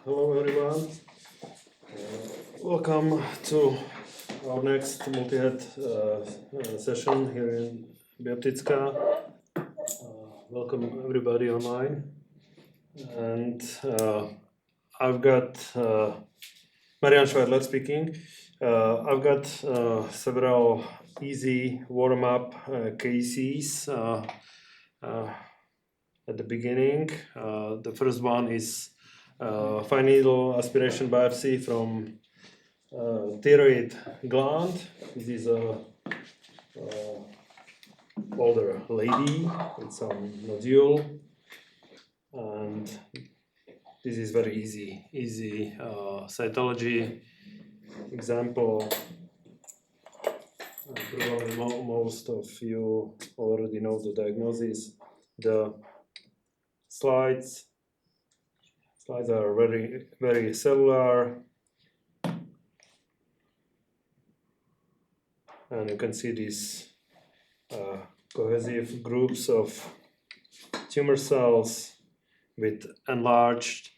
Hello everyone. Welcome to our next multi-head session here in Biopticka. Welcome everybody online. And I've got Marián Švajdler speaking. I've got several easy warm-up cases at the beginning. The first one is fine needle aspiration biopsy from thyroid gland. This is a older lady with some nodule, and this is very easy cytology example. Probably most of you already know the diagnosis. The slides are very cellular, and you can see these cohesive groups of tumor cells with enlarged,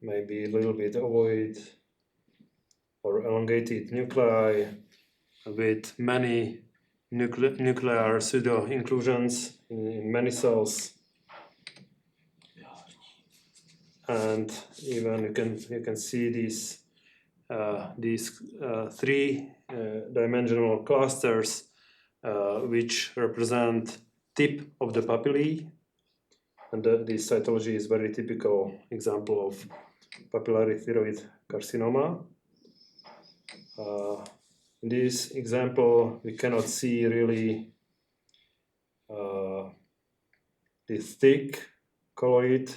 maybe a little bit ovoid or elongated nuclei with many nuclear pseudo-inclusions in many cells. And even you can see these three-dimensional clusters which represent tip of the papillae, and this cytology is very typical example of papillary thyroid carcinoma. In this example, we cannot see really this thick colloid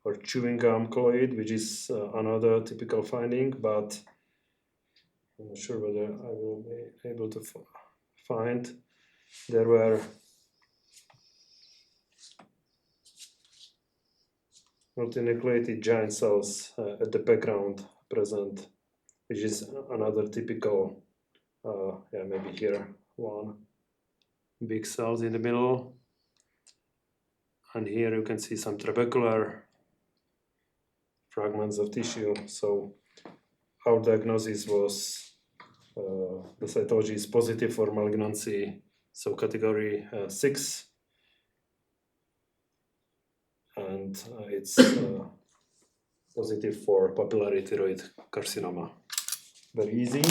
or chewing gum colloid, which is another typical finding, but I'm not sure whether I will be able to find. There were multinucleated giant cells at the background present, which is another typical, maybe here, one big cells in the middle. And here you can see some trabecular fragments of tissue. So our diagnosis was the cytology is positive for malignancy, so category 6, and it's positive for papillary thyroid carcinoma. Very easy.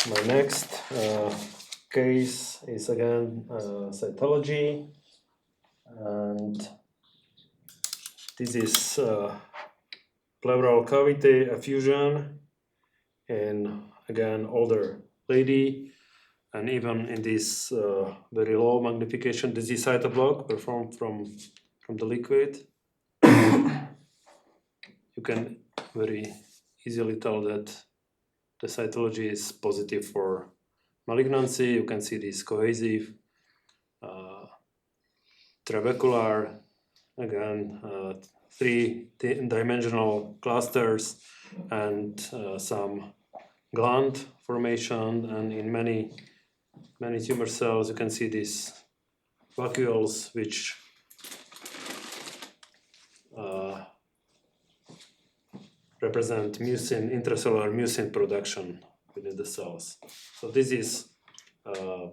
My next case is again cytology, and this is pleural cavity effusion in, again, older lady, and even in this very low magnification disease cytoblock performed from the liquid, you can very easily tell that the cytology is positive for malignancy. You can see these cohesive trabecular, again, three-dimensional clusters and some gland formation, and in many tumor cells you can see these vacuoles which represent mucin, intracellular mucin production within the cells. So this is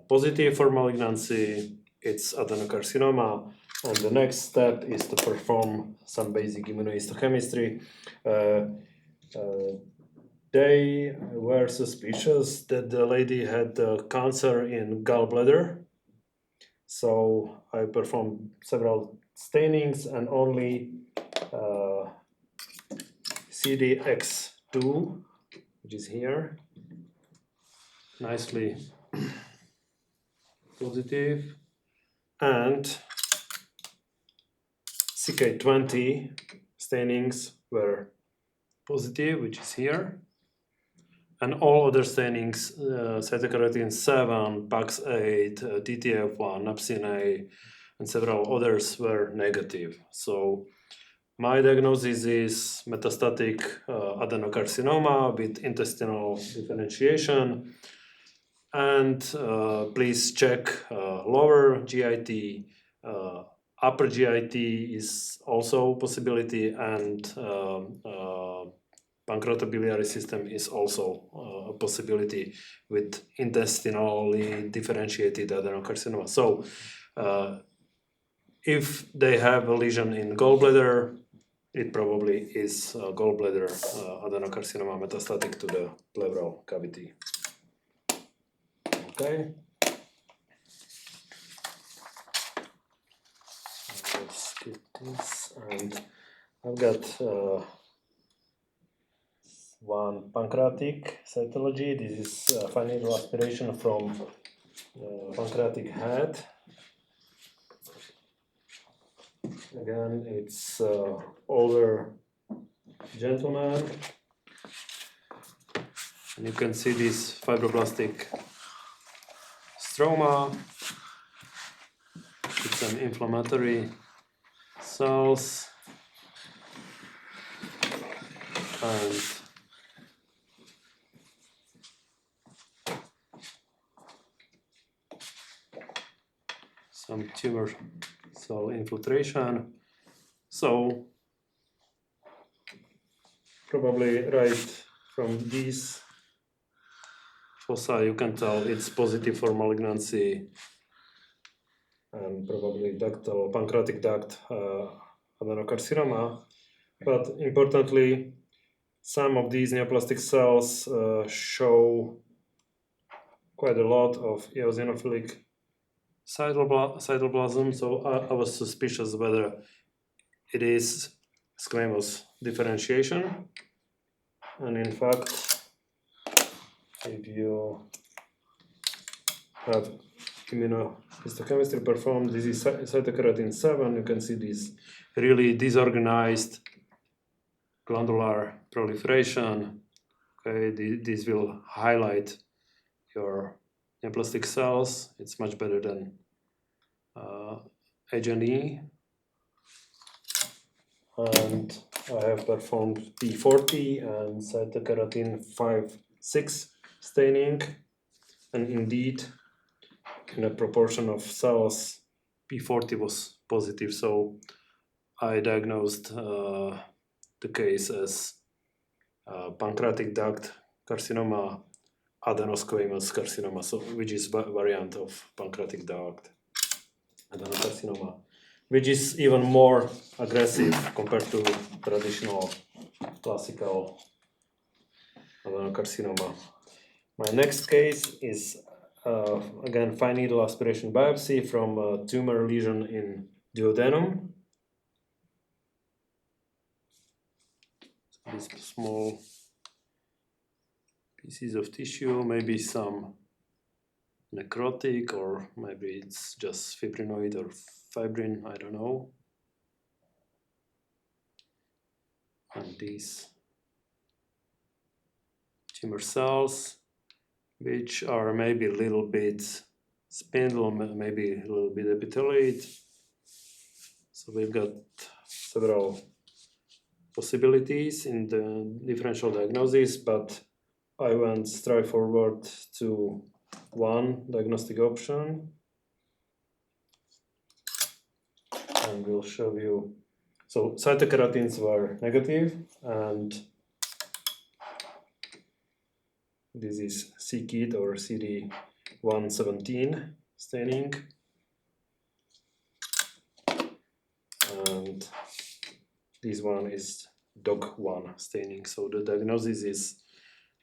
positive for malignancy. It's adenocarcinoma, and the next step is to perform some basic immunohistochemistry. They were suspicious that the lady had cancer in gallbladder, so I performed several stainings, and only CDX2, which is here, nicely positive, and CK20 stainings were positive, which is here, and all other stainings, cytokeratin 7, PAX8, TTF1, napsin-A, and several others were negative. So my diagnosis is metastatic adenocarcinoma with intestinal differentiation, and please check lower GIT upper GIT is also a possibility, and pancreatobiliary system is also a possibility with intestinally differentiated adenocarcinoma. So if they have a lesion in gallbladder, it probably is gallbladder adenocarcinoma metastatic to the pleural cavity. Okay. Let's skip this, and I've got one pancreatic cytology. This is fine needle aspiration from pancreatic head. Again, it's older gentleman, and you can see this fibroblastic stroma. It's an inflammatory cells, and some tumor cell infiltration. So probably right from these fossa you can tell it's positive for malignancy, and probably ductal pancreatic duct adenocarcinoma. But importantly, some of these neoplastic cells show quite a lot of eosinophilic cytoplasm, so I was suspicious whether it is squamous differentiation. And in fact, if you have immunohistochemistry performed, this is cytokeratin 7, you can see this really disorganized glandular proliferation. Okay, this will highlight your neoplastic cells. It's much better than H&E. And I have performed P40 and cytokeratin 5-6 staining, and indeed, in a proportion of cells, P40 was positive. So I diagnosed the case as pancreatic duct carcinoma, adenosquamos carcinoma, so which is variant of pancreatic duct adenocarcinoma, which is even more aggressive compared to traditional classical adenocarcinoma. My next case is again fine needle aspiration biopsy from a tumor lesion in duodenum. These small pieces of tissue, maybe some necrotic, or maybe it's just fibrinoid or fibrin, I don't know. And these tumor cells, which are maybe a little bit spindle, maybe a little bit epithelioid. So we've got several possibilities in the differential diagnosis, but I went straight forward to one diagnostic option, and we'll show you. So cytokeratins were negative, and this is c-KIT or CD117 staining, and this one is DOG1 staining. So the diagnosis is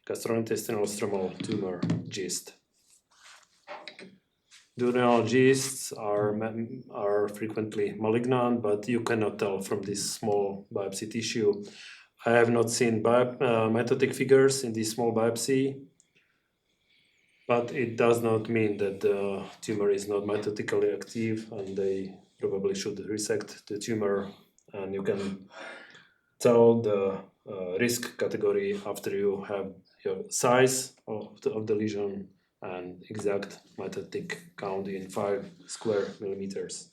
gastrointestinal stromal tumor GIST. Duodenal GISTs are frequently malignant, but you cannot tell from this small biopsy tissue. I have not seen mitotic figures in this small biopsy, but it does not mean that the tumor is not mitotically active, and they probably should resect the tumor, and you can tell the risk category after you have your size of the lesion and exact mitotic count in 5 square millimeters.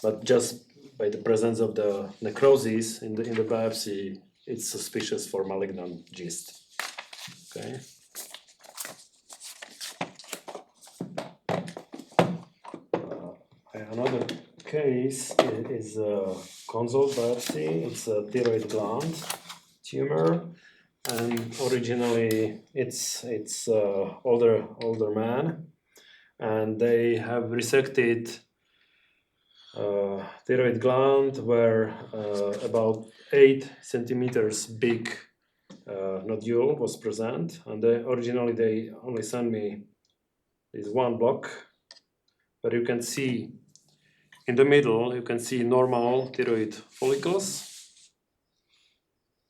But just by the presence of the necrosis in the biopsy, it's suspicious for malignant GIST. Okay. Another case is a console biopsy. It's a thyroid gland tumor, and originally it's older man, and they have resected thyroid gland where about 8 centimeters big nodule was present, and originally they only sent me this one block, but you can see in the middle you can see normal thyroid follicles,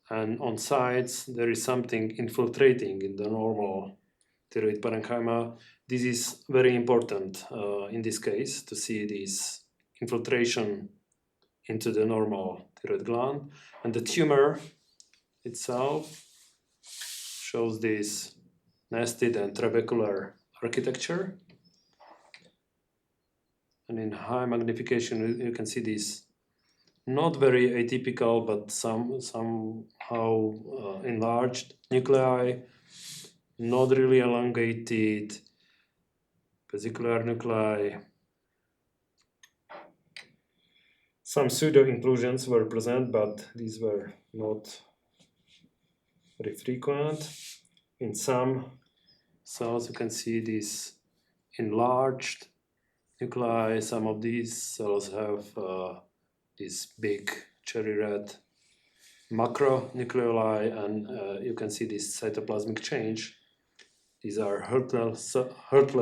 and on sides there is something infiltrating in the normal thyroid parenchyma. This is very important in this case, to see this infiltration into the normal thyroid gland, and the tumor itself shows this nested and trabecular architecture, and in high magnification you can see this not very atypical but somehow enlarged nuclei, not really elongated vesicular nuclei. Some pseudo inclusions were present, but these were not very frequent. In some cells you can see this enlarged nuclei. Some of these cells have this big cherry red macronucleoli, and you can see this cytoplasmic change. These are Hurtle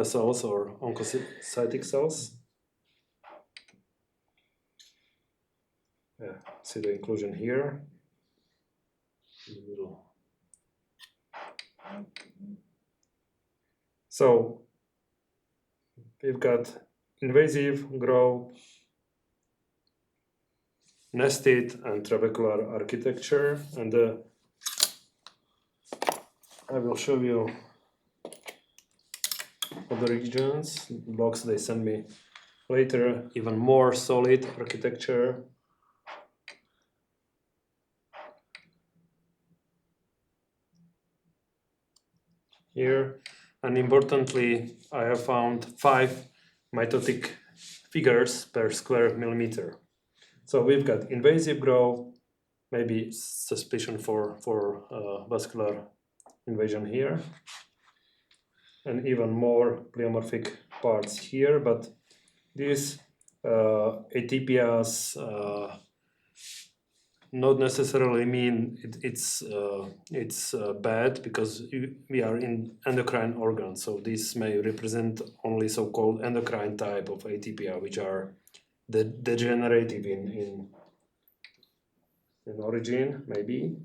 cells or oncocytic cells. See the inclusion here in the middle. So we've got invasive growth, nested and trabecular architecture, and I will show you other regions, blocks they send me later, even more solid architecture. Here, and importantly, I have found 5 mitotic figures per square millimeter. So we've got invasive growth, maybe suspicion for vascular invasion here, and even more pleomorphic parts here, but these atypias not necessarily mean it's bad, because we are in endocrine organs, so this may represent only so-called endocrine type of atypia, which are degenerative in origin, maybe.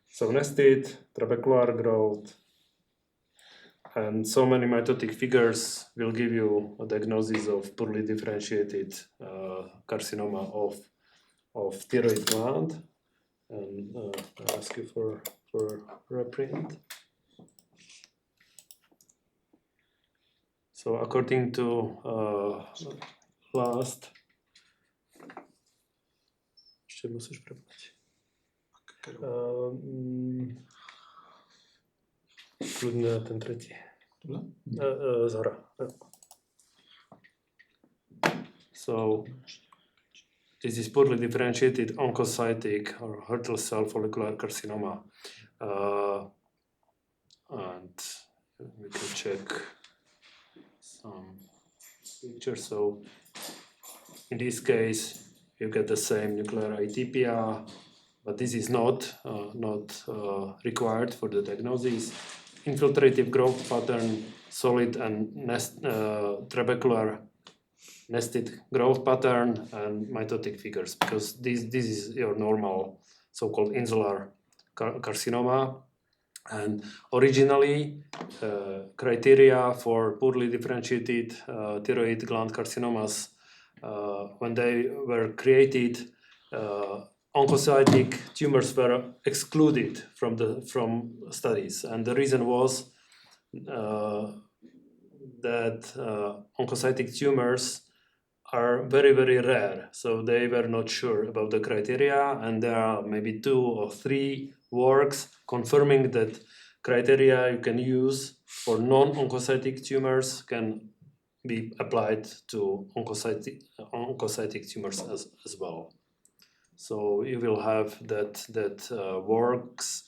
So nested trabecular growth and so many mitotic figures will give you a diagnosis of poorly differentiated carcinoma of thyroid gland. And I'll ask you for reprint. So according to last, ještě musíš prebrať. Kľudne ten tretí. Zhora. So this is poorly differentiated oncocytic or Hurtle cell follicular carcinoma, and we can check some pictures. So in this case, you get the same nuclear atypia, but this is not required for the diagnosis. Infiltrative growth pattern, solid and trabecular nested growth pattern, and mitotic figures, because this is your normal so-called insular carcinoma. And originally, criteria for poorly differentiated thyroid gland carcinomas, when they were created, oncocytic tumors were excluded from studies, and the reason was that oncocytic tumors are very, very rare, so they were not sure about the criteria, and there are maybe 2 or 3 works confirming that criteria you can use for non-oncocytic tumors can be applied to oncocytic tumors as well. So you will have that works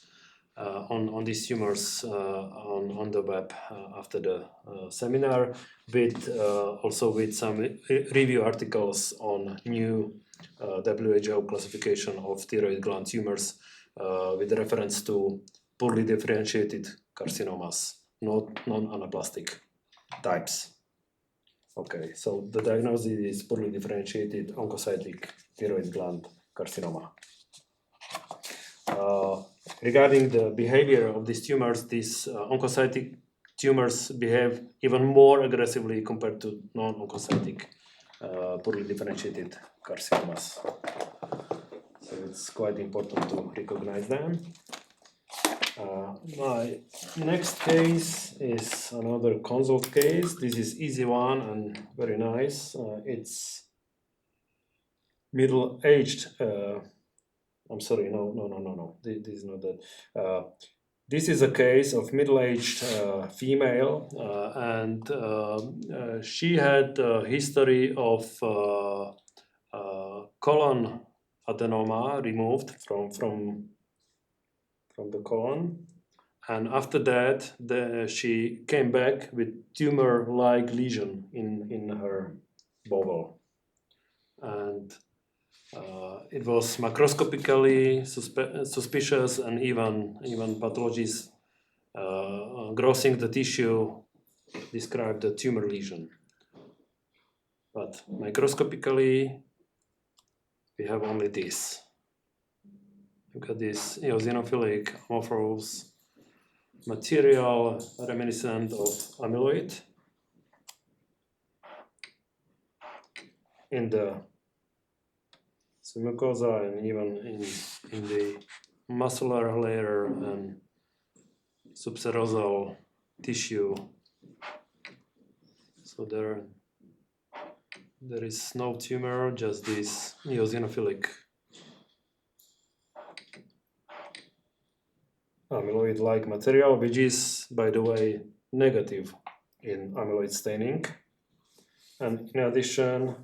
on these tumors on the web after the seminar, with also with some review articles on new WHO classification of thyroid gland tumors with reference to poorly differentiated carcinomas, not non-anaplastic types. Okay, so the diagnosis is poorly differentiated oncocytic thyroid gland carcinoma. Regarding the behavior of these tumors, these oncocytic tumors behave even more aggressively compared to non-oncocytic poorly differentiated carcinomas. So it's quite important to recognize them. My next case is another consult case. This is easy one and very nice. It's middle-aged. I'm sorry, no. This is not that. This is a case of middle-aged female, and she had a history of colon adenoma removed from the colon, and after that she came back with tumor-like lesion in her bowel, and it was macroscopically suspicious, and even pathologies grossing the tissue described the tumor lesion. But microscopically, we have only this. Look at this eosinophilic amorphous material reminiscent of amyloid in the mucosa and even in the muscular layer and subserosal tissue. So there is no tumor, just this eosinophilic amyloid-like material, which is, by the way, negative in amyloid staining. And in addition,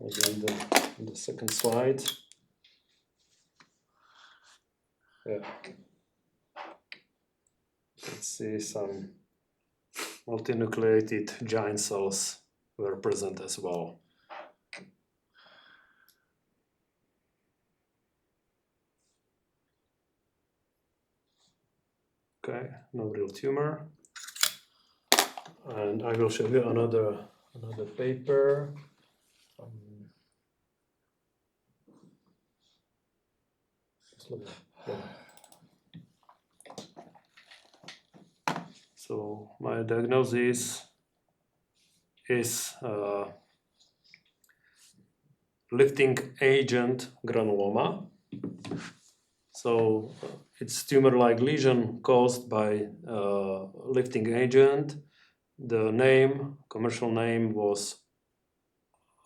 again, the second slide. Yeah. Let's see, some multinucleated giant cells were present as well. Okay, no real tumor. And I will show you another paper. So my diagnosis is lifting agent granuloma. So it's tumor-like lesion caused by lifting agent. The commercial name was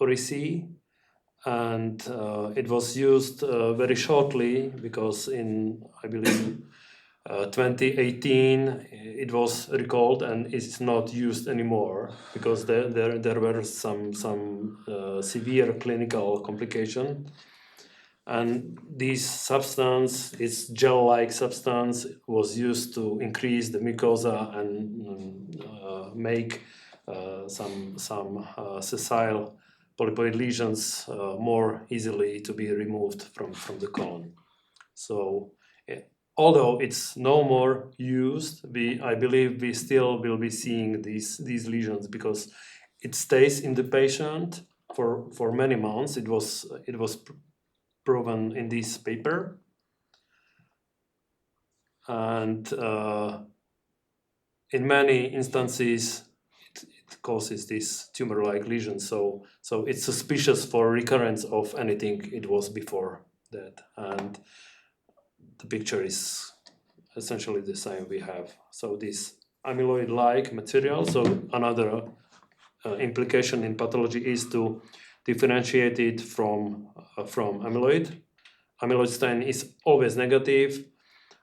Orisi, and it was used very shortly because in, I believe, 2018 it was recalled and it's not used anymore because there were some severe clinical complication. And this substance, this gel-like substance, was used to increase the mucosa and make some sessile polypoid lesions more easily to be removed from the colon. So, although it's no more used, I believe we still will be seeing these lesions because it stays in the patient for many months. It was proven in this paper, and in many instances it causes this tumor-like lesion. So it's suspicious for recurrence of anything it was before that, and the picture is essentially the same we have. So this amyloid-like material. So another implication in pathology is to differentiate it from amyloid. Amyloid stain is always negative,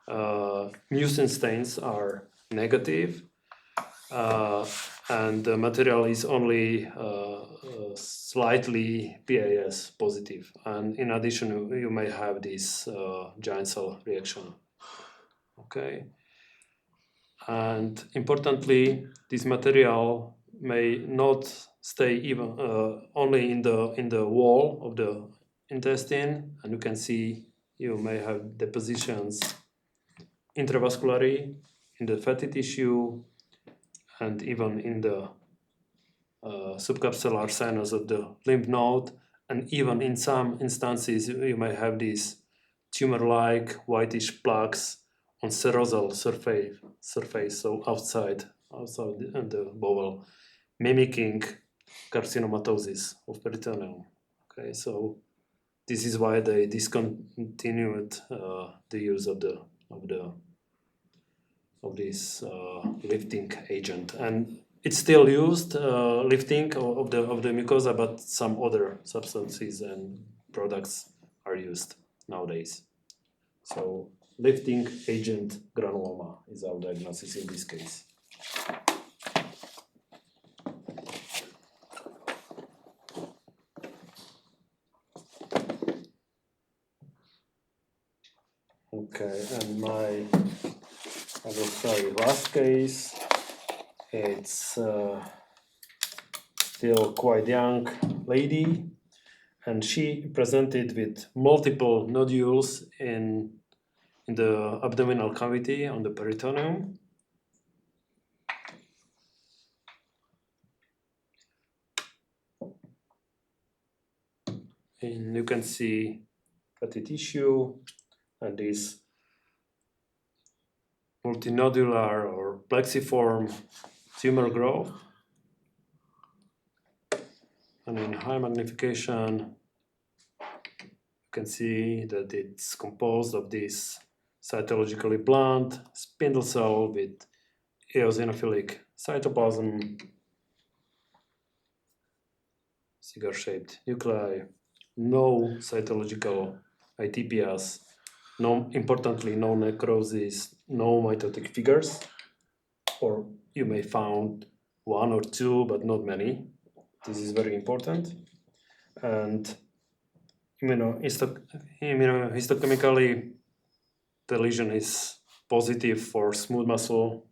mucin stains are negative, and the material is only slightly PAS positive. And in addition, you may have this giant cell reaction. Okay. And importantly, this material may not stay even only in the wall of the intestine, and you can see you may have depositions intravascularly in the fatty tissue and even in the subcapsular sinus of the lymph node, and even in some instances you may have these tumor-like whitish plaques on serosal surface, so outside the bowel, mimicking carcinomatosis of peritoneal. Okay, so this is why they discontinued the use of this lifting agent, and it's still used lifting of the mucosa, but some other substances and products are used nowadays. So lifting agent granuloma is our diagnosis in this case. Okay, and I will show you last case. It's still quite young lady, and she presented with multiple nodules in the abdominal cavity on the peritoneum. And you can see fatty tissue and this multinodular or plexiform tumor growth. And in high magnification, you can see that it's composed of this cytologically blunt spindle cell with eosinophilic cytoplasm, cigar-shaped nuclei, no cytological ITPs, importantly no necrosis, no mitotic figures, or you may find one or two, but not many. This is very important. And immunohistochemically, the lesion is positive for smooth muscle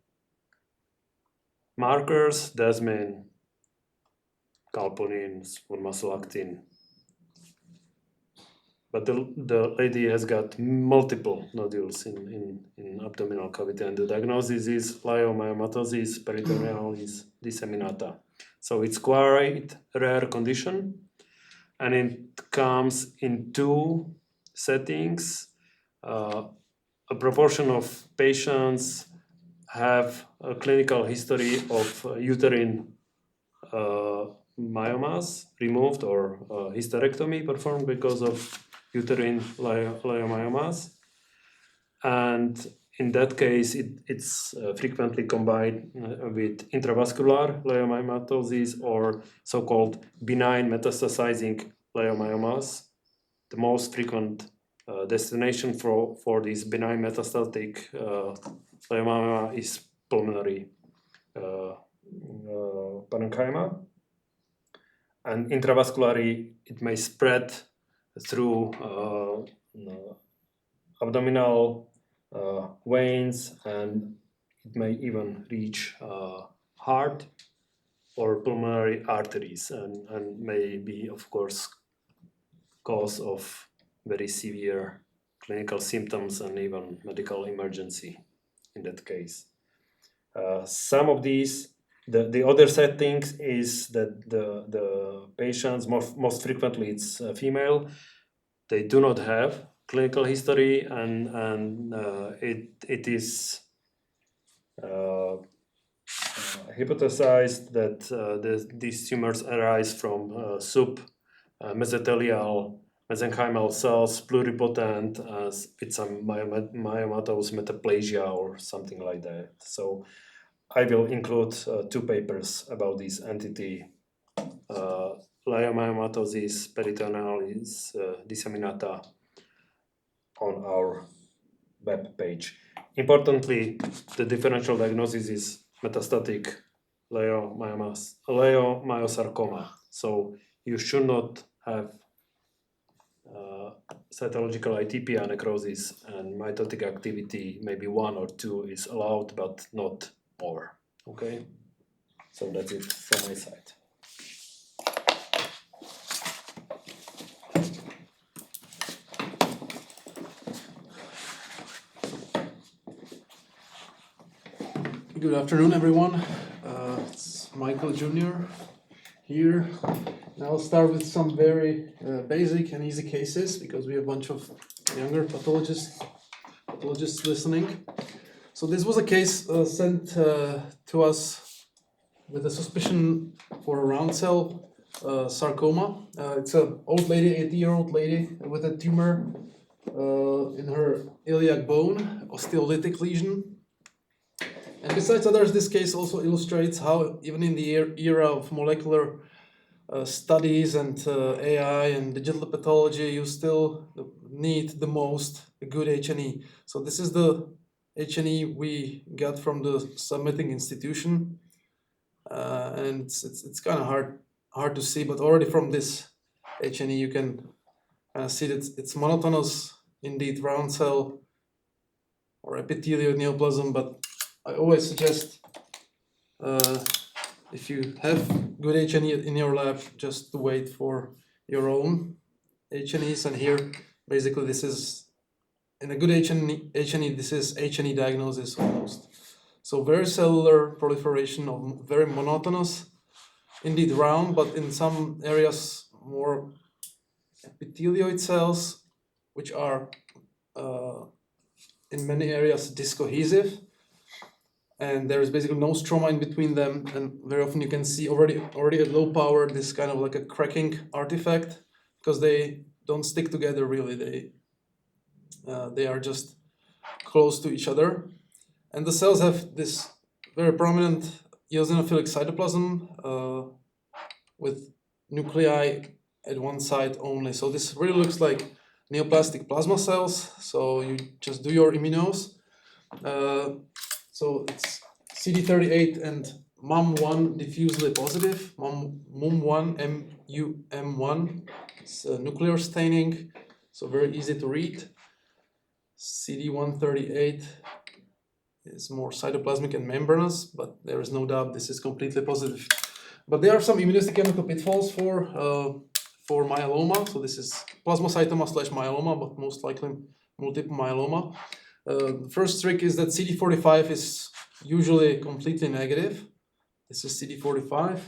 markers, desmin, calponin, smooth muscle actin. But the lady has got multiple nodules in abdominal cavity, and the diagnosis is leiomyomatosis, peritonealis, disseminata. So it's quite a rare condition, and it comes in two settings. A proportion of patients have a clinical history of uterine myomas removed or hysterectomy performed because of uterine leiomyomas, and in that case it's frequently combined with intravascular leiomyomatosis or so-called benign metastasizing leiomyomas. The most frequent destination for this benign metastatic leiomyoma is pulmonary parenchyma, and intravascularly it may spread through abdominal veins, and it may even reach heart or pulmonary arteries, and may be, of course, cause of very severe clinical symptoms and even medical emergency in that case. Some of these, the other settings is that the patients, most frequently it's female, they do not have clinical history, and it is hypothesized that these tumors arise from mesothelial mesenchymal cells, pluripotent, with some myomatous metaplasia or something like that. So I will include two papers about this entity, leiomyomatosis peritonealis disseminata, on our web page. Importantly, the differential diagnosis is metastatic leiomyosarcoma. So you should not have cytological atypia necrosis, and mitotic activity, maybe 1 or 2 is allowed, but not more. Okay, so that's it from my side. Good afternoon, everyone. It's Michael Jr. here. Now I'll start with some very basic and easy cases because we have a bunch of younger pathologists listening. So this was a case sent to us with a suspicion for a round cell sarcoma. It's an old lady, 80-year-old lady with a tumor in her iliac bone, osteolytic lesion. And besides others, this case also illustrates how even in the era of molecular studies and AI and digital pathology, you still need the most a good H&E. So this is the H&E we got from the submitting institution, and it's kind of hard to see, but already from this H&E you can see that it's monotonous, indeed round cell or epithelioid neoplasm, but I always suggest if you have good H&E in your lab, just to wait for your own H&Es. And here, basically, this is in a good H&E. This is H&E diagnosis almost. So very cellular proliferation of very monotonous, indeed round, but in some areas more epithelioid cells, which are in many areas discohesive. And there is basically no stroma in between them, and very often you can see already at low power this kind of like a cracking artifact because they don't stick together really. They are just close to each other, and the cells have this very prominent eosinophilic cytoplasm with nuclei at one side only. So this really looks like neoplastic plasma cells. So you just do your immunos. So it's CD38 and MUM1 diffusely positive, MUM1, MUM1. It's nuclear staining, so very easy to read. CD138 is more cytoplasmic and membranous, but there is no doubt this is completely positive. But there are some immunohistochemical pitfalls for myeloma. So this is plasmacytoma / myeloma, but most likely multiple myeloma. The first trick is that CD45 is usually completely negative. This is CD45.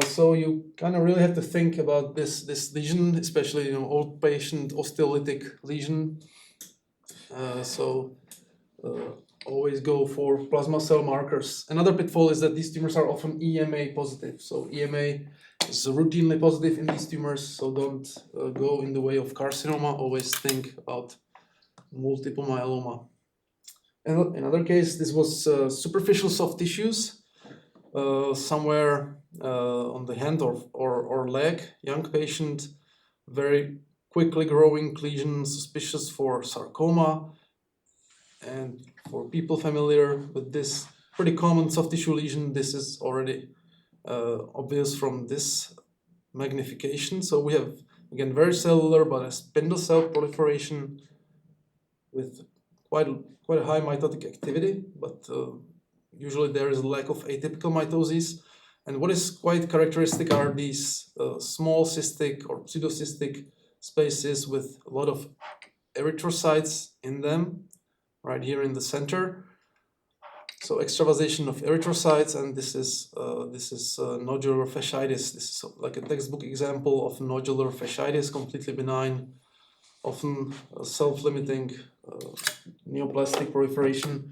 So you kind of really have to think about this lesion, especially old patient osteolytic lesion. Always go for plasma cell markers. Another pitfall is that these tumors are often EMA positive. So EMA is routinely positive in these tumors. So don't go in the way of carcinoma. Always think about multiple myeloma. And another case, this was superficial soft tissues somewhere on the hand or leg. Young patient, very quickly growing lesion, suspicious for sarcoma. And for people familiar with this pretty common soft tissue lesion, this is already obvious from this magnification. So we have, again, very cellular, but a spindle cell proliferation with quite a high mitotic activity, but usually there is a lack of atypical mitosis. And what is quite characteristic are these small cystic or pseudocystic spaces with a lot of erythrocytes in them, right here in the center. So extravasation of erythrocytes, and this is nodular fasciitis. This is like a textbook example of nodular fasciitis, completely benign, often self-limiting neoplastic proliferation,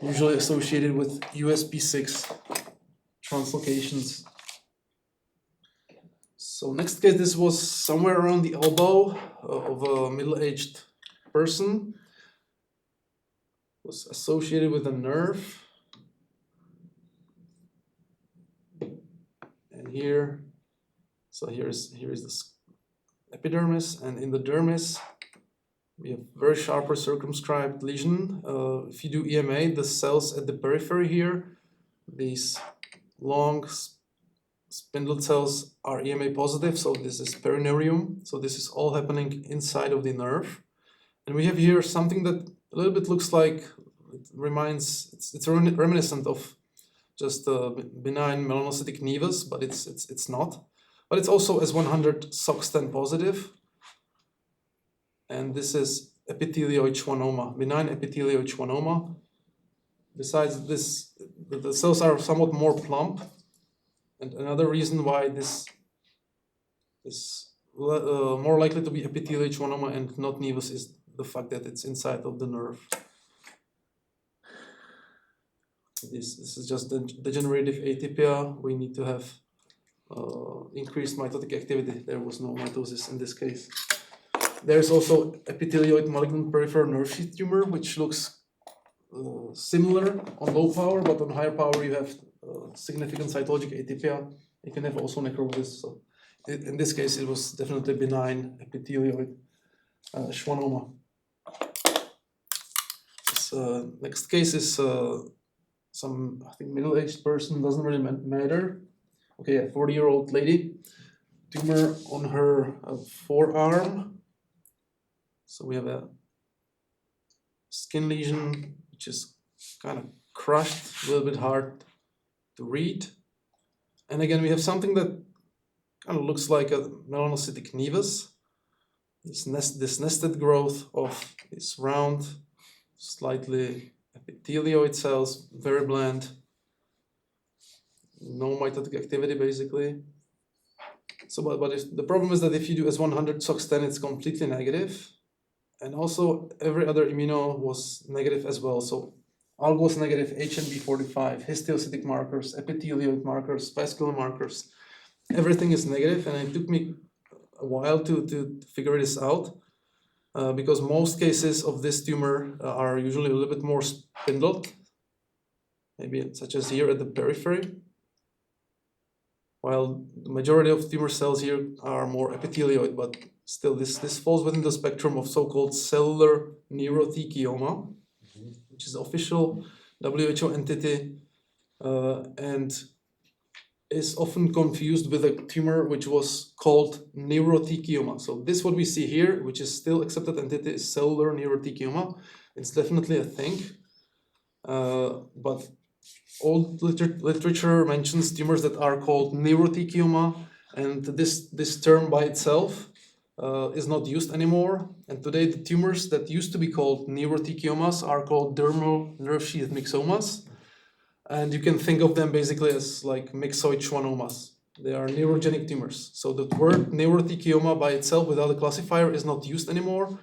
usually associated with USP6 translocations. So next case, this was somewhere around the elbow of a middle-aged person. Was associated with a nerve. And here is the epidermis, and in the dermis We have very sharper circumscribed lesion. If you do EMA, the cells at the periphery here, these long spindled cells are EMA positive, so this is perineurium. So this is all happening inside of the nerve. And we have here something that a little bit looks like, it's reminiscent of just a benign melanocytic nevus, but it's not. But it's also S100 SOX10 positive. And this is epithelioid schwannoma, benign epithelioid schwannoma. Besides this, the cells are somewhat more plump. And another reason why this is more likely to be epithelioid schwannoma and not nevus is the fact that it's inside of the nerve. This is just the degenerative atypia. We need to have increased mitotic activity. There was no mitosis in this case. There's also epithelioid malignant peripheral nerve sheath tumor, which looks similar on low power, but on higher power you have significant cytologic atypia. You can have also necrosis. So in this case, it was definitely benign epithelioid schwannoma. This next case is some, I think, middle-aged person, doesn't really matter. Okay, a 40-year-old lady, tumor on her forearm. So we have a skin lesion, which is kind of crushed, a little bit hard to read. And again, we have something that kind of looks like a melanocytic nevus. This nested growth of these round, slightly epithelioid cells, very bland. No mitotic activity, basically. So, but the problem is that if you do S100 SOX10, it's completely negative. And also, every other immuno was negative as well. So, ALK was negative, HNB45, histiocytic markers, epithelioid markers, vascular markers. Everything is negative, and it took me a while to figure this out. Because most cases of this tumor are usually a little bit more spindled, maybe such as here at the periphery, while the majority of tumor cells here are more epithelioid, but still this falls within the spectrum of so-called cellular neurothekeoma, which is official WHO entity, and is often confused with a tumor which was called neurothekeoma. So this what we see here, which is still accepted entity, is cellular neurothekeoma. It's definitely a thing, but old literature mentions tumors that are called neurothekeoma, and this term by itself is not used anymore. And today the tumors that used to be called neurothekiomas are called dermal nerve sheath myxomas. And you can think of them basically as like myxoid schwannomas. They are neurogenic tumors. So the word neurothekeoma by itself without a classifier is not used anymore.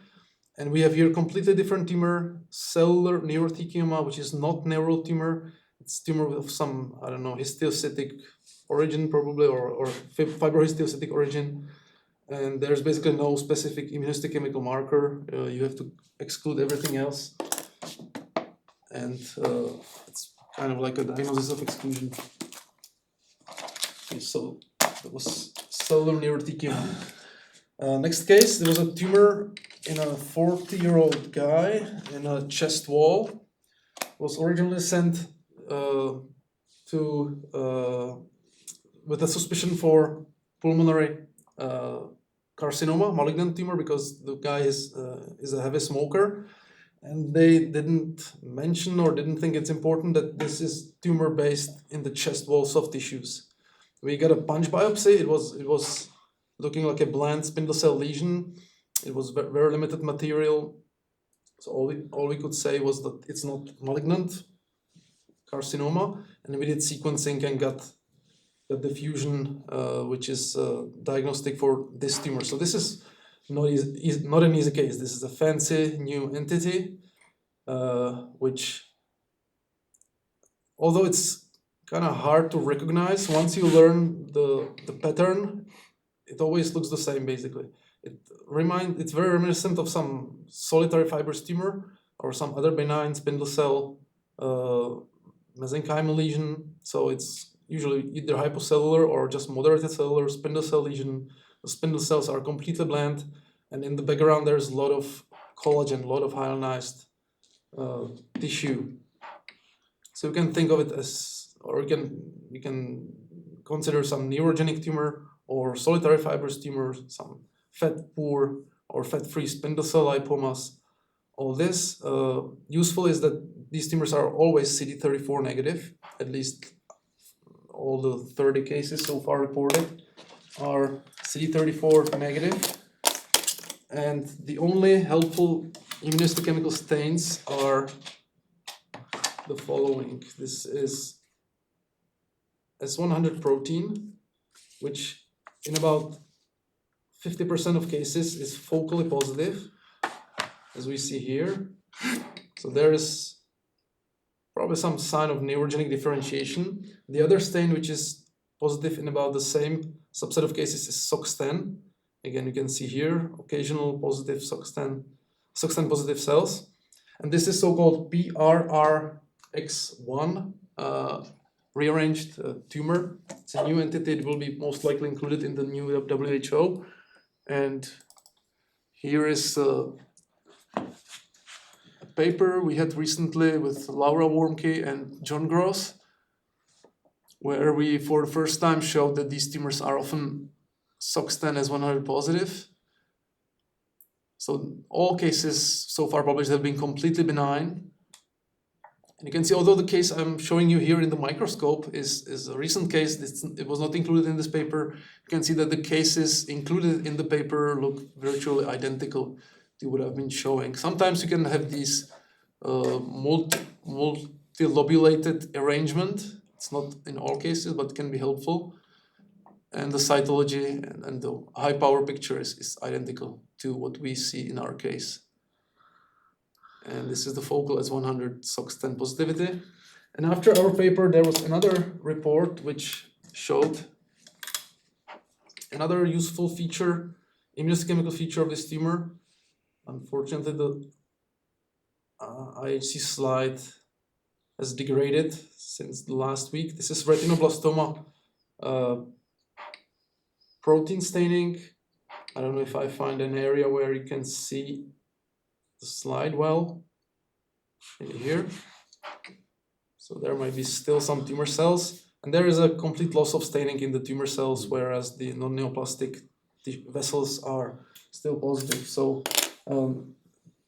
And we have here a completely different tumor, cellular neurothekeoma, which is not neural tumor. It's tumor of some, I don't know, histiocytic origin probably, or fibrohistiocytic origin. And there's basically no specific immunohistochemical marker. You have to exclude everything else. And it's kind of like a diagnosis of exclusion. Okay, so that was cellular neurothekeoma. Next case, there was a tumor in a 40-year-old guy in a chest wall. Was originally sent with a suspicion for pulmonary carcinoma, malignant tumor, because the guy is a heavy smoker. And they didn't mention or didn't think it's important that this is tumor based in the chest wall soft tissues. We got a punch biopsy. It was looking like a bland spindle cell lesion. It was very limited material. So all we could say was that it's not malignant carcinoma. And we did sequencing and got the diffusion, which is diagnostic for this tumor. So this is not an easy case. This is a fancy new entity, which, although it's kind of hard to recognize, once you learn the pattern, it always looks the same basically. It's very reminiscent of some solitary fibrous tumor or some other benign spindle cell mesenchymal lesion. So it's usually either hypocellular or just moderated cellular spindle cell lesion. The spindle cells are completely bland, and in the background there's a lot of collagen, a lot of hyalinized tissue. So you can think of it as, or you can consider some neurogenic tumor or solitary fibrous tumor, some fat poor or fat-free spindle cell lipomas. All this useful is that these tumors are always CD34 negative, at least all the 30 cases so far reported are CD34 negative. And the only helpful immunohistochemical stains are the following. This is S100 protein, which in about 50% of cases is focally positive, as we see here. So there is probably some sign of neurogenic differentiation. The other stain, which is positive in about the same subset of cases, is SOX10. Again, you can see here occasional positive SOX10 positive cells. And this is so-called PRRX1 rearranged tumor. It's a new entity. It will be most likely included in the new WHO. And here is a paper we had recently with Laura Wormke and John Gross, where we for the first time showed that these tumors are often SOX10 S100 positive. So all cases so far published have been completely benign. And you can see, although the case I'm showing you here in the microscope is a recent case, it was not included in this paper, you can see that the cases included in the paper look virtually identical to what I've been showing. Sometimes you can have these multilobulated arrangement. It's not in all cases, but it can be helpful. And the cytology and the high power picture is identical to what we see in our case. And this is the focal S100 SOX10 positivity. And after our paper, there was another report which showed another useful feature, immunohistochemical feature of this tumor. Unfortunately, the IHC slide has degraded since the last week. This is retinoblastoma protein staining. I don't know if I find an area where you can see the slide well. Maybe here. So there might be still some tumor cells. And there is a complete loss of staining in the tumor cells, whereas the non-neoplastic vessels are still positive. So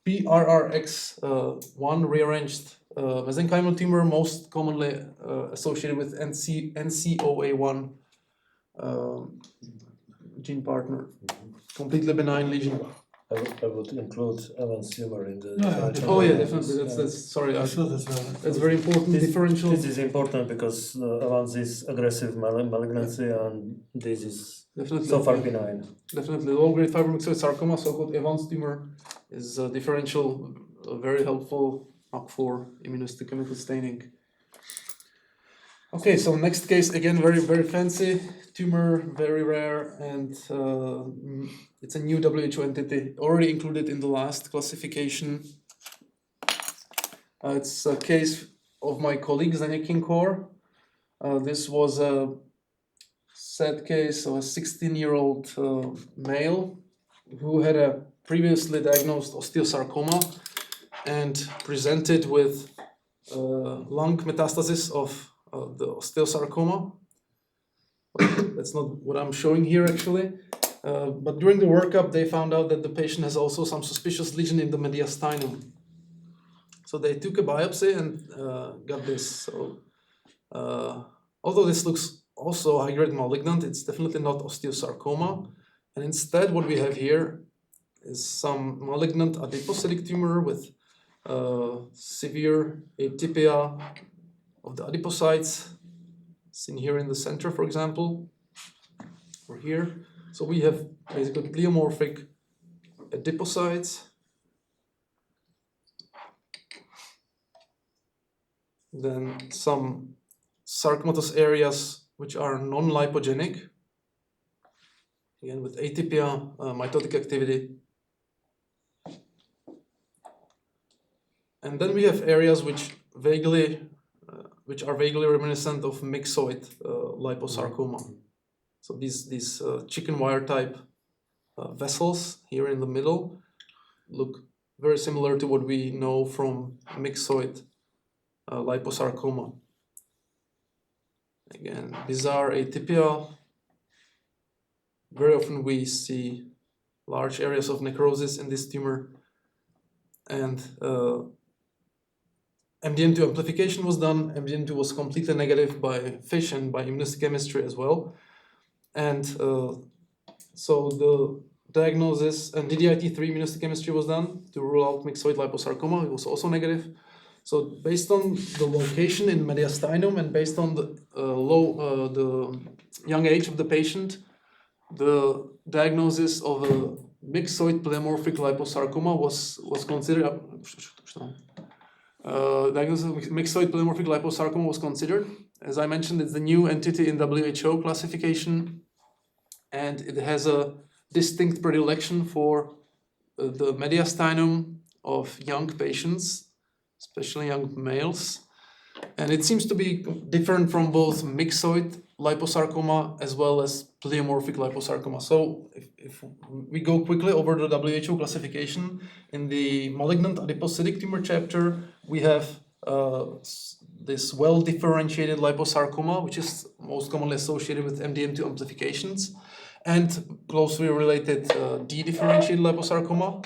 PRRX1 rearranged mesenchymal tumor, most commonly associated with NCOA1 gene partner, completely benign lesion. I would include Evans tumor in the differential. Oh yeah, definitely. That's sorry. That's very important. Differential. This is important because Evans is aggressive malignancy, and this is Definitely. so far benign. Definitely, low-grade fibromyxoid sarcoma, so-called Evans tumor, is differential, very helpful for immunohistochemical staining. Okay, so next case, again, very fancy tumor, very rare, and it's a new WHO entity, already included in the last classification. It's a case of my colleague Zdeněk Kinkor. This was a sad case of a 16-year-old male who had a previously diagnosed osteosarcoma and presented with lung metastasis of the osteosarcoma. That's not what I'm showing here actually. But during the workup, they found out that the patient has also some suspicious lesion in the mediastinum. So they took a biopsy and got this. So although this looks also high-grade malignant, it's definitely not osteosarcoma. And instead, what we have here is some malignant adipocytic tumor with severe atypia of the adipocytes, seen here in the center, for example, or here. So we have basically pleomorphic adipocytes. Then some sarcomatous areas which are non-lipogenic, again with atypia, mitotic activity. And then we have areas which are vaguely reminiscent of myxoid liposarcoma. So these chicken wire type vessels here in the middle look very similar to what we know from myxoid liposarcoma. Again, bizarre atypial. Very often we see large areas of necrosis in this tumor, and MDM2 amplification was done. MDM2 was completely negative by FISH and by immunohistochemistry as well. And so the diagnosis and DDIT3 immunohistochemistry was done to rule out myxoid liposarcoma. It was also negative. So based on the location in mediastinum and based on the the young age of the patient, the diagnosis of a myxoid pleomorphic liposarcoma was considered. Diagnosis of myxoid pleomorphic liposarcoma was considered. As I mentioned, it's the new entity in WHO classification, and it has a distinct predilection for the mediastinum of young patients, especially young males. And it seems to be different from both myxoid liposarcoma as well as pleomorphic liposarcoma. So if we go quickly over the WHO classification, in the malignant adipocytic tumor chapter, we have this well-differentiated liposarcoma, which is most commonly associated with MDM2 amplifications, and closely related D-differentiated liposarcoma.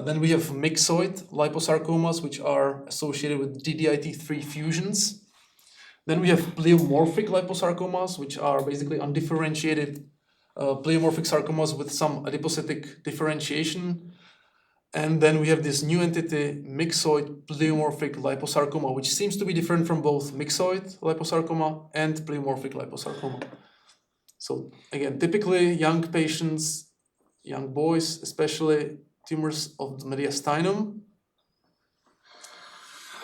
Then we have myxoid liposarcomas, which are associated with DDIT3 fusions. Then we have pleomorphic liposarcomas, which are basically undifferentiated pleomorphic sarcomas with some adipocytic differentiation. And then we have this new entity, myxoid pleomorphic liposarcoma, which seems to be different from both myxoid liposarcoma and pleomorphic liposarcoma. So again, typically young patients, young boys, especially tumors of the mediastinum.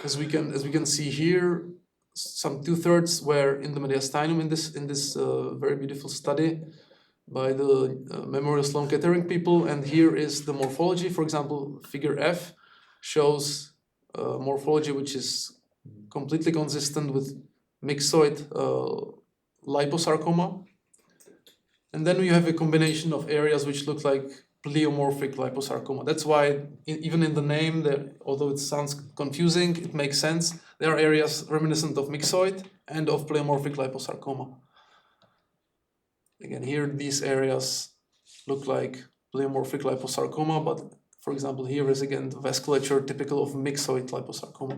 As we can see here, some 2/3 were in the mediastinum in this very beautiful study by the Memorial Sloan Kettering people. And here is the morphology. For example, figure F shows morphology which is completely consistent with myxoid liposarcoma. And then we have a combination of areas which look like pleomorphic liposarcoma. That's why even in the name, although it sounds confusing, it makes sense. There are areas reminiscent of myxoid and of pleomorphic liposarcoma. Again, here these areas look like pleomorphic liposarcoma, but for example, here is again the vasculature typical of myxoid liposarcoma.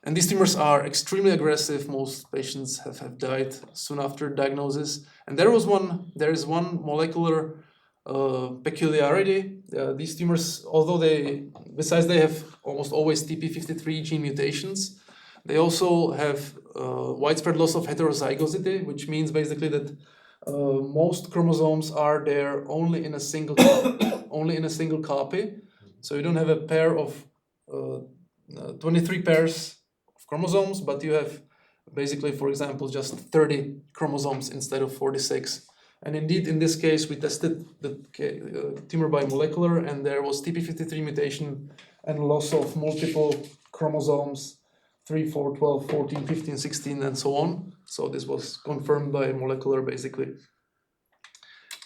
And these tumors are extremely aggressive. Most patients have died soon after diagnosis. And there is one molecular peculiarity. These tumors, although besides they have almost always TP53 gene mutations, they also have widespread loss of heterozygosity, which means basically that most chromosomes are there only in a single copy. So you don't have a pair of 23 pairs of chromosomes, but you have basically, for example, just 30 chromosomes instead of 46. And indeed, in this case, we tested the tumor by molecular, and there was TP53 mutation and loss of multiple chromosomes, 3, 4, 12, 14, 15, 16, and so on. So this was confirmed by molecular, basically.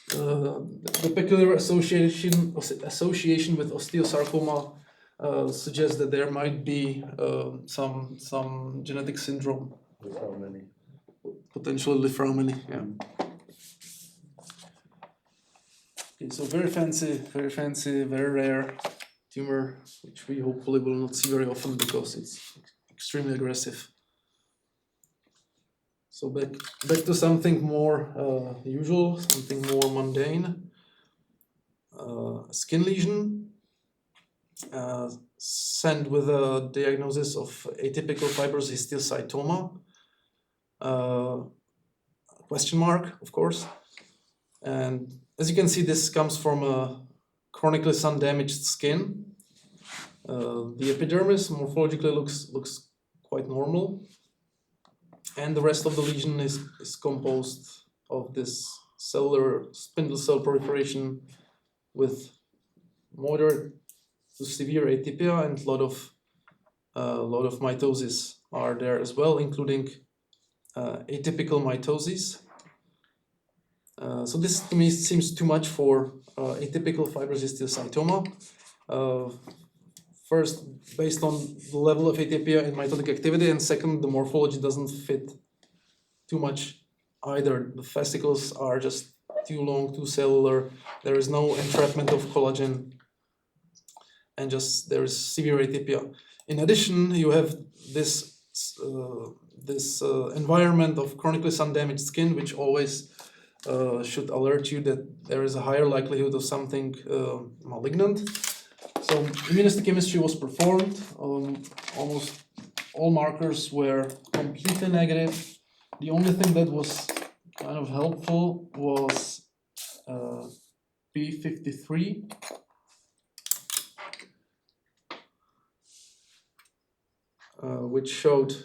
The peculiar association with osteosarcoma suggests that there might be some genetic syndrome. With how many? Potentially Lifraumeni, yeah. Okay, so very fancy, very rare tumor, which we hopefully will not see very often because it's extremely aggressive. So back to something more usual, something more mundane. Skin lesion, sent with a diagnosis of atypical fibrous histiocytoma. Question mark, of course. And as you can see, this comes from a chronically sun-damaged skin. The epidermis morphologically looks quite normal. And the rest of the lesion is composed of this cellular spindle cell proliferation with moderate to severe atypia, and a lot of mitosis are there as well, including atypical mitosis. So this to me seems too much for atypical fibrous histiocytoma. First, based on the level of atypia and mitotic activity, and second, the morphology doesn't fit too much either. The fascicles are just too long, too cellular. There is no entrapment of collagen, and just there is severe atypia. In addition, you have this environment of chronically sun-damaged skin, which always should alert you that there is a higher likelihood of something malignant. So immunohistochemistry was performed. Almost all markers were completely negative. The only thing that was kind of helpful was P53. Which showed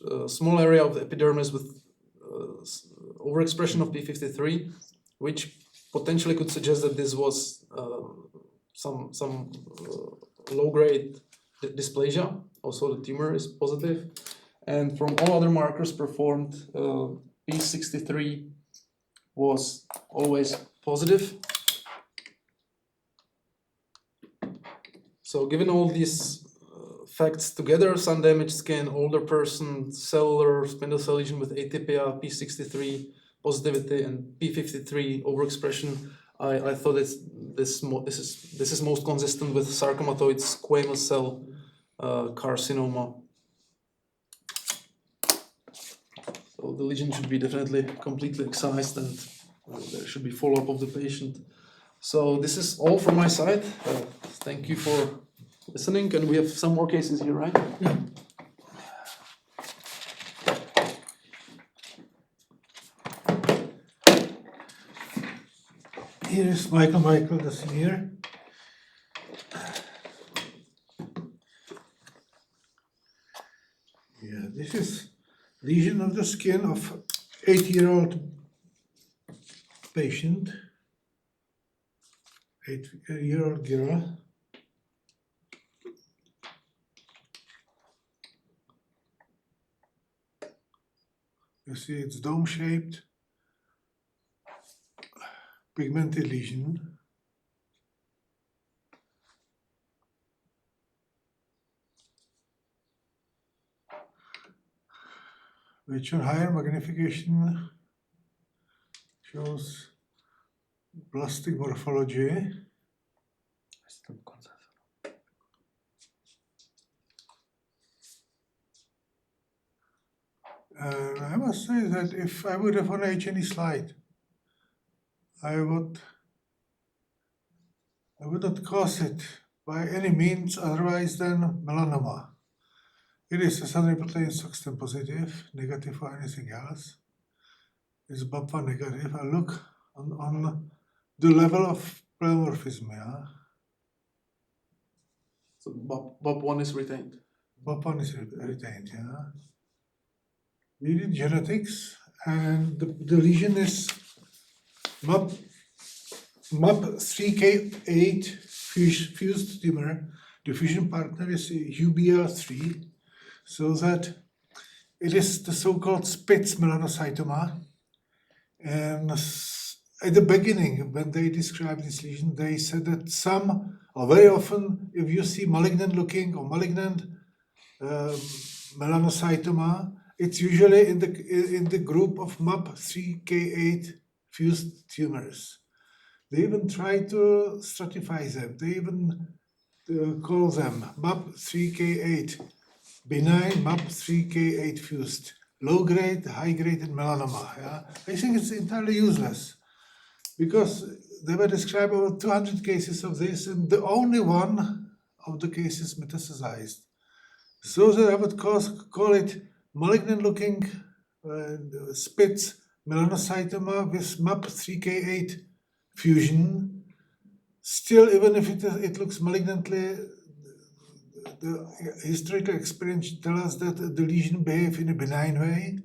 a small area of the epidermis with overexpression of P53, which potentially could suggest that this was some low-grade dysplasia. Also, the tumor is positive. And from all other markers performed, P63 was always positive. So given all these facts together, sun-damaged skin, older person, cellular spindle cell lesion with atypia, P63 positivity, and P53 overexpression, I thought this is most consistent with sarcomatoid squamous cell carcinoma. So the lesion should be definitely completely excised, and there should be follow-up of the patient. So this is all from my side. Thank you for listening, and we have some more cases here, right? Yeah. Here is Michael the senior. Yeah, this is lesion of the skin of 8-year-old patient. 8-year-old girl. You see it's dome-shaped, pigmented lesion. Which on higher magnification shows plastic morphology. And I must say that if I would have on H&E slide, I would not cause it by any means otherwise than melanoma. It is a sun-reported Stockton positive, negative for anything else. It's BAP1 negative. I look on the level of pleomorphism, yeah. So BAP1 is retained. BAP1 is retained, yeah. We did genetics, and the lesion is MAP3K8 fused tumor. The fusion partner is UBL3, so that it is the so-called Spitz melanocytoma. And at the beginning, when they described this lesion, they said that some, or very often, if you see malignant looking or malignant melanocytoma, it's usually in the group of MAP3K8 fused tumors. They even try to stratify them. They even call them MAP3K8 benign, MAP3K8 fused, low grade, high grade, and melanoma. Yeah? I think it's entirely useless because they were described over 200 cases of this, and the only one of the cases metastasized. So that I would call it malignant looking Spitz melanocytoma with MAP3K8 fusion. Still, even if it looks malignantly, the historical experience tells us that the lesion behaves in a benign way,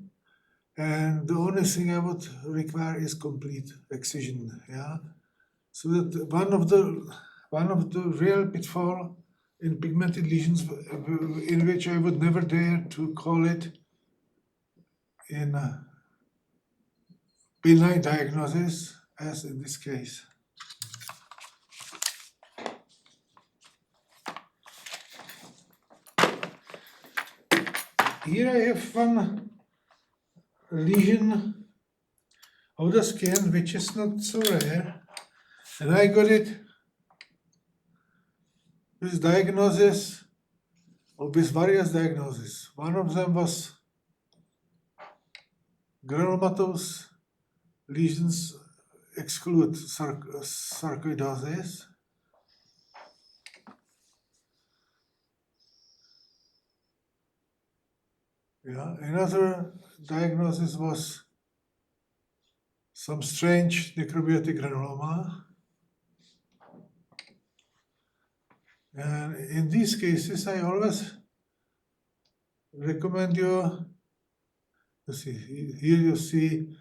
and the only thing I would require is complete excision. Yeah, so that one of the real pitfall in pigmented lesions, in which I would never dare to call it in a benign diagnosis, as in this case. Here I have one lesion of the skin which is not so rare, and I got it with diagnosis, or with various diagnoses. One of them was granulomatous lesions exclude sarcoidosis. Yeah, another diagnosis was some strange necrobiotic granuloma. And in these cases, I always recommend you to see. Here you see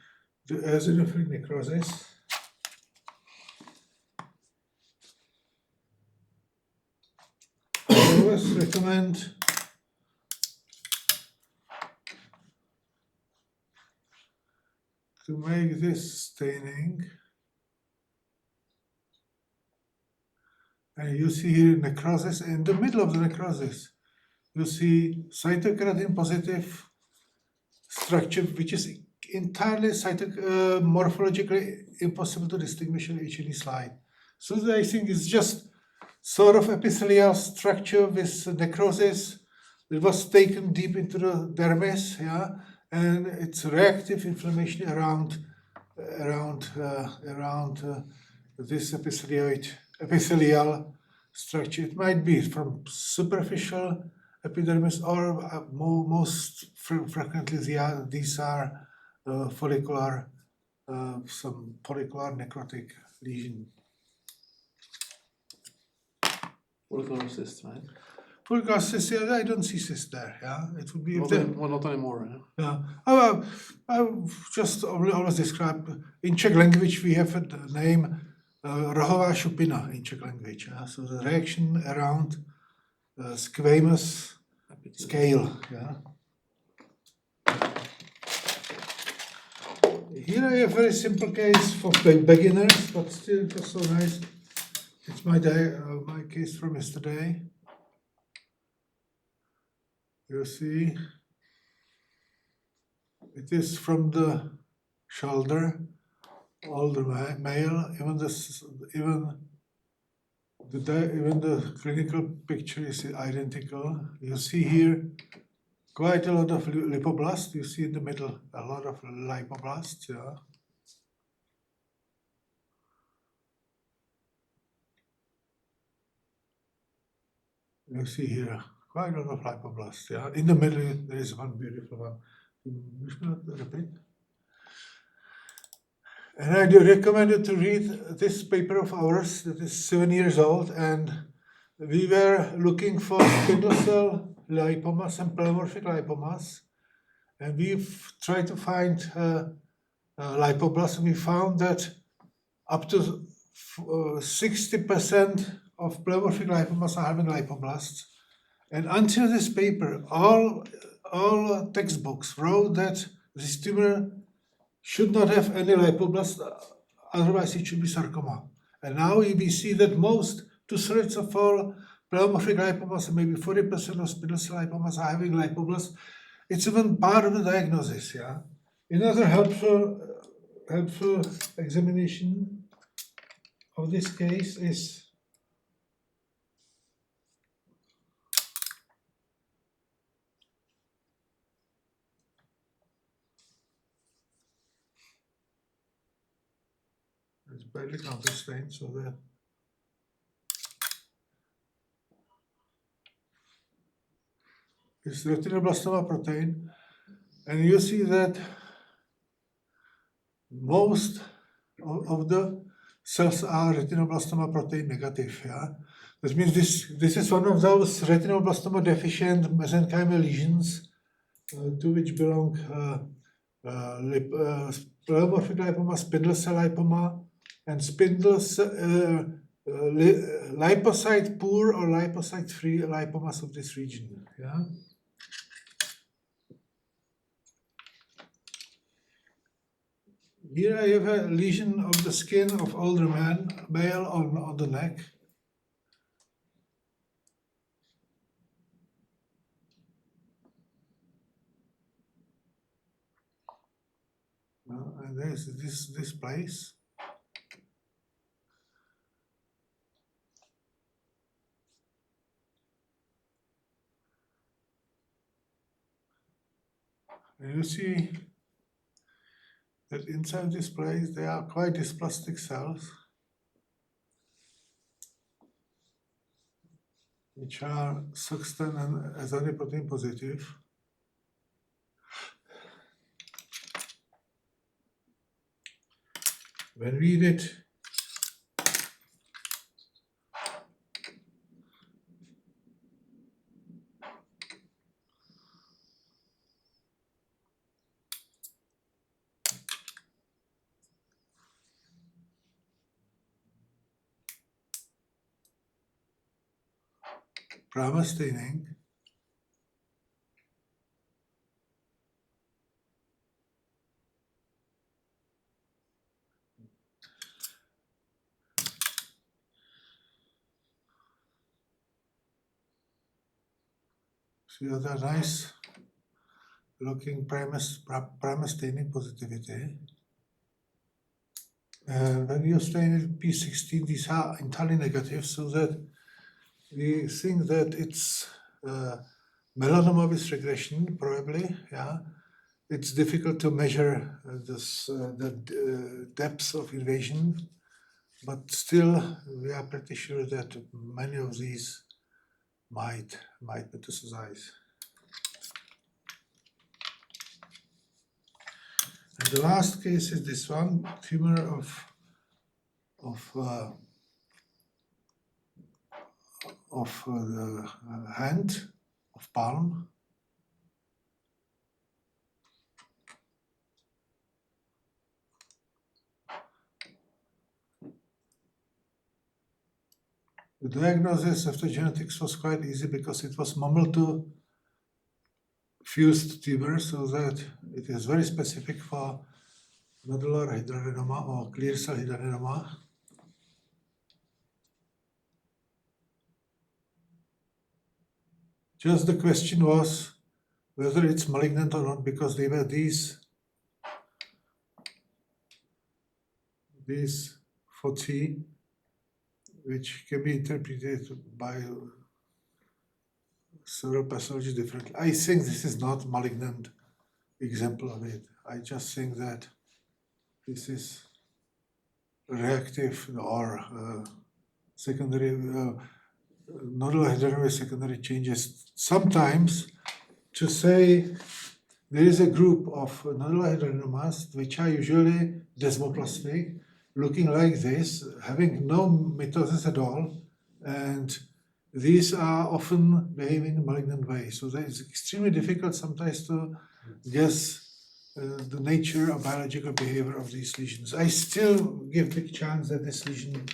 the eosinophilic necrosis. I always recommend to make this staining. And you see here necrosis. In the middle of the necrosis, you see cytokeratin positive structure, which is entirely morphologically impossible to distinguish on each slide. So I think it's just sort of epithelial structure with necrosis. It was taken deep into the dermis, yeah, and it's reactive inflammation around this epithelial structure. It might be from superficial epidermis, or most frequently these are follicular, some follicular necrotic lesion. Follicular cyst, right? Follicular cyst, yeah, I don't see cyst there. Yeah, it would be Not anymore. Yeah. Yeah, I just always describe in Czech language. We have a name rohová šupina in Czech language. Yeah? So the reaction around squamous scale. Yeah. Here I have a very simple case for beginners, but still it was so nice. It's my case from yesterday. You see, it is from the shoulder, older male. Even the clinical picture is identical. You see here quite a lot of lipoblasts. You see in the middle a lot of lipoblasts. Yeah. You see here quite a lot of lipoblast. Yeah, in the middle there is one beautiful one. You should not repeat. And I do recommend you to read this paper of ours that is 7 years old, and we were looking for spindle cell lipomas and pleomorphic lipomas, and we've tried to find lipoblasts, and we found that up to 60% of pleomorphic lipomas are having lipoblasts. And until this paper, all textbooks wrote that this tumor should not have any lipoblast, otherwise it should be sarcoma. And now we see that most 2/3 of all pleomorphic lipomas, and maybe 40% of spindle cell lipomas are having lipoblast. It's even part of the diagnosis. Yeah. Another helpful examination of this case is it's badly counterstained, so that it's retinoblastoma protein, and you see that most of the cells are retinoblastoma protein negative. Yeah, that means this is one of those retinoblastoma deficient mesenchymal lesions to which belong pleomorphic lipoma, spindle cell lipoma, and lipocyte poor or lipocyte free lipomas of this region. Yeah. Here I have a lesion of the skin of older man, male on the neck. And there's this place. And you see that inside this place there are quite dysplastic cells, which are Sexton and azathioprotein positive. When we did primer staining, see that nice looking primer staining positivity. And when you stain it P16, these are entirely negative, so that we think that it's melanoma with regression, probably. Yeah, it's difficult to measure the depth of invasion, but still we are pretty sure that many of these might metastasize. And the last case is this one, tumor of the hand, of palm. The diagnosis of the genetics was quite easy because it was mammal to fused tumor, so that it is very specific for nodular hydranenoma or clear cell hydranenoma. Just the question was whether it's malignant or not, because they were these foci, which can be interpreted by several pathologies differently. I think this is not malignant example of it. I just think that this is reactive or secondary nodular hydranenoma secondary changes. Sometimes to say there is a group of nodular hydranenomas which are usually desmoplastic, looking like this, having no mitosis at all, and these are often behaving in malignant ways. So that is extremely difficult sometimes to guess the nature or biological behavior of these lesions. I still give big chance that this lesion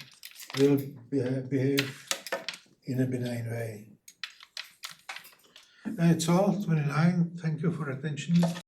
will behave in a benign way. It's all 29. Thank you for attention.